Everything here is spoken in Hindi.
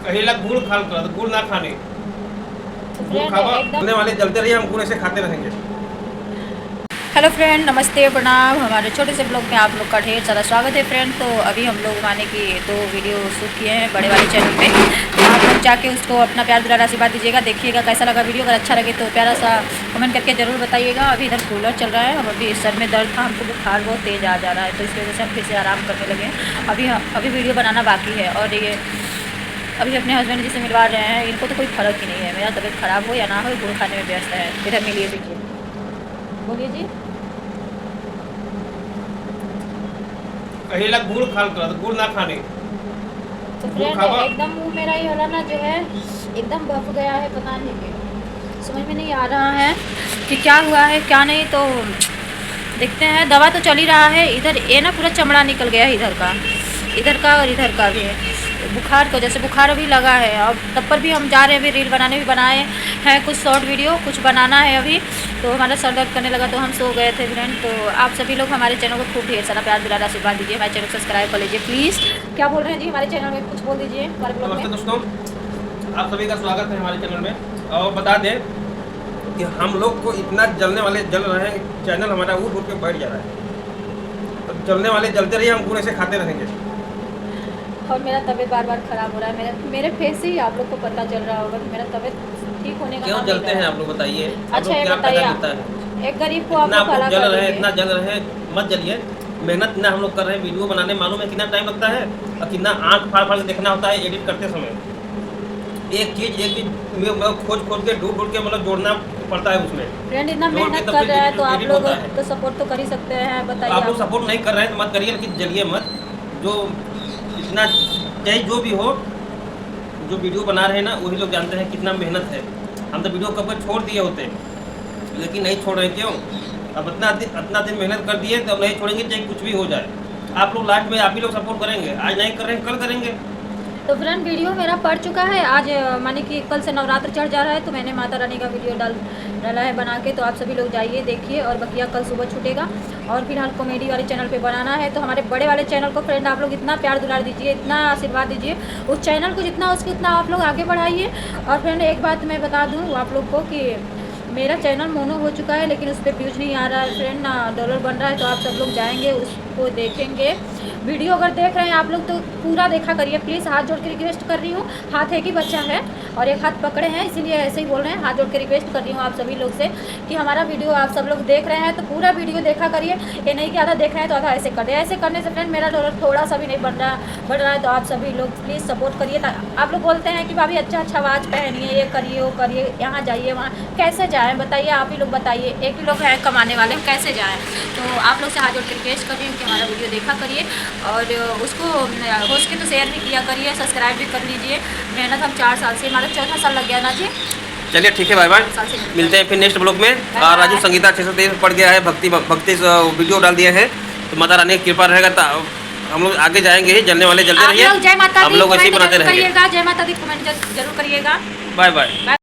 कहेला गुड़ खा कर गुड़ ना खाने गुड़ खाने वाले जलते रहिए, हम गुड़ ऐसे खाते रहेंगे। हेलो फ्रेंड, नमस्ते, प्रणाम। हमारे छोटे से ब्लॉग में आप लोग का ढेर सारा स्वागत है फ्रेंड। तो अभी हम लोग माने कि 2 वीडियो शूट किए हैं बड़े वाले चैनल पे, तो आप लोग जाके उसको अपना प्यार दुलार आशीर्वाद दीजिएगा, देखिएगा कैसा लगा वीडियो। अगर अच्छा लगे तो प्यारा सा कमेंट करके ज़रूर बताइएगा। अभी इधर कूलर चल रहा है, हम अभी सर में दर्द था, हमको बुखार बहुत तेज़ आ जा रहा है, तो इस वजह से हम फिर से आराम करने लगे हैं। अभी वीडियो बनाना बाकी है। और ये अभी अपने हस्बैंड जी से मिलवा रहे हैं, इनको तो कोई फ़र्क ही नहीं है, मेरा तबीयत ख़राब हो या ना हो, गुड़ खाने में व्यस्त है। इधर मिलिए, देखिए, बोलिए जी। कहेला गुड़ खा कर गुड़ ना खाने तो गुड़ फ्रेंड खावा। एकदम मुंह मेरा ये वाला ना जो है एकदम भप गया है, पता नहीं क्यों, समझ में नहीं आ रहा है कि क्या हुआ है क्या नहीं। तो देखते हैं, दवा तो चल ही रहा है। इधर ये ना पूरा चमड़ा निकल गया है, इधर का और इधर का भी है। बुखार को जैसे बुखार अभी लगा है, और तब पर भी हम जा रहे हैं, अभी रील बनाने भी बनाए हैं, कुछ शॉर्ट वीडियो कुछ बनाना है अभी। तो हमारा सर दर्द करने लगा तो हम सो गए थे फ्रेंड। तो आप सभी लोग हमारे चैनल को खूब ढेर सारा प्यार दुलार आशीर्वाद दीजिए, हमारे चैनल को सब्सक्राइब कर लीजिए प्लीज़। क्या बोल रहे हैं जी, हमारे चैनल में कुछ बोल दीजिए हमारे ब्लॉग नमस्ते में। दोस्तों, आप सभी का स्वागत है हमारे चैनल में। और बता दें कि हम लोग को इतना जल रहे हैं, चैनल हमारा उठ उठ के बैठ जा रहा है। तो जलने वाले जलते रहिए, हम गुड़ ऐसे खाते रहेंगे। और मेरा तबीयत बार बार ख़राब हो रहा है, मेरे फेस से ही आप लोग को पता चल रहा होगा कि मेरा तबीयत ठीक होने का क्यों नाम नहीं जलते ले हैं रहा। आप लोग, बताइए। आप अच्छा, लोग ये क्या बताइए, पैदा मिलता है? एक गरीब को आप इतना लोग आप लोग भला जल कर रहे हैं, दीजिए। इतना जल रहे हैं, मत जलिए। मेहनत इतना हम लोग कर रहे हैं वीडियो बनाने, मालूम है कितना टाइम लगता है और कितना आँख फाड़ फाड़ के देखना होता है एडिट करते समय। एक चीज़ मतलब खोज के ढूंढ के मतलब जोड़ना पड़ता है उसमें। फ्रेंड इतना जोड़ के मेहनत तब कर फिर रहा है तो आप एडिट लोग होता है। तो सपोर्ट तो कर ही सकते हैं, तो बताइए आप लोग आप। सपोर्ट नहीं कर रहे हैं तो मत करिए, लेकिन जलिए मत। जो इतना चाहे जो भी हो, जो वीडियो बना रहे हैं ना, वही लोग जानते हैं कितना मेहनत है। हम तो वीडियो कब छोड़ दिए होते, लेकिन नहीं छोड़ रहे। क्यों? अब इतना दिन मेहनत कर दिए तो अब नहीं छोड़ेंगे, चाहे कुछ भी हो जाए। आप लोग लास्ट में आप ही लोग सपोर्ट करेंगे। आज नहीं कर रहे हैं, कल करेंगे। तो फ्रेंड वीडियो मेरा पड़ चुका है आज, माने कि कल से नवरात्र चढ़ जा रहा है, तो मैंने माता रानी का वीडियो डाला है बना के। तो आप सभी लोग जाइए देखिए, और बकिया कल सुबह छूटेगा। और फिलहाल कॉमेडी वाले चैनल पे बनाना है, तो हमारे बड़े वाले चैनल को फ्रेंड आप लोग इतना प्यार दुलार दीजिए, इतना आशीर्वाद दीजिए उस चैनल को, जितना उसको उतना आप लोग आगे बढ़ाइए। और फ्रेंड एक बात मैं बता दूँ आप लोग को कि मेरा चैनल मोनो हो चुका है, लेकिन उस पर व्यूज़ नहीं आ रहा है फ्रेंड, ना डॉलर बन रहा है। तो आप सब लोग जाएंगे, उसको देखेंगे। वीडियो अगर देख रहे हैं आप लोग तो पूरा देखा करिए प्लीज़, हाथ जोड़ के रिक्वेस्ट कर रही हूँ। हाथ एक ही बच्चा है और एक हाथ पकड़े हैं, इसीलिए ऐसे ही बोल रहे हैं। हाथ जोड़ के रिक्वेस्ट कर रही हूँ आप सभी लोग से कि हमारा वीडियो आप सब लोग देख रहे हैं तो पूरा वीडियो देखा करिए। ये नहीं कि आधा देख रहे हैं तो आधा ऐसे कर दे। ऐसे करने से फ्रेंड मेरा डॉलर थोड़ा सा भी नहीं बढ़ रहा है। तो आप सभी लोग प्लीज़ सपोर्ट करिए। आप लोग बोलते हैं कि भाभी अच्छा आवाज़ पहनिए, ये करिए वो करिए, यहाँ जाइए वहाँ, कैसे जाएँ बताइए, आप ही लोग बताइए। एक ही लोग हैं कमाने वाले, हम कैसे जाएँ? तो आप लोग से हाथ जोड़ के रिक्वेस्ट कर रही हूँ कि हमारा वीडियो देखा करिए, और उसको हो सके तो शेयर भी किया करिए, सब्सक्राइब भी कर लीजिए। मेहनत हम 4 साल से, हमारा 4था साल लग गया ना जी। चलिए ठीक है, बाय बाय, मिलते हैं फिर नेक्स्ट ब्लॉग में। और राजू संगीता 623 पड़ गया है, भक्ति वीडियो डाल दिए हैं। तो माता रानी की कृपा रहेगा तो हम लोग आगे जाएंगे ही, जलने वाले जलते रहिए, जय माता दी हम लोग ऐसे ही बनाते रहेंगे। जय माता दी कमेंट जरूर करिएगा। Bye bye.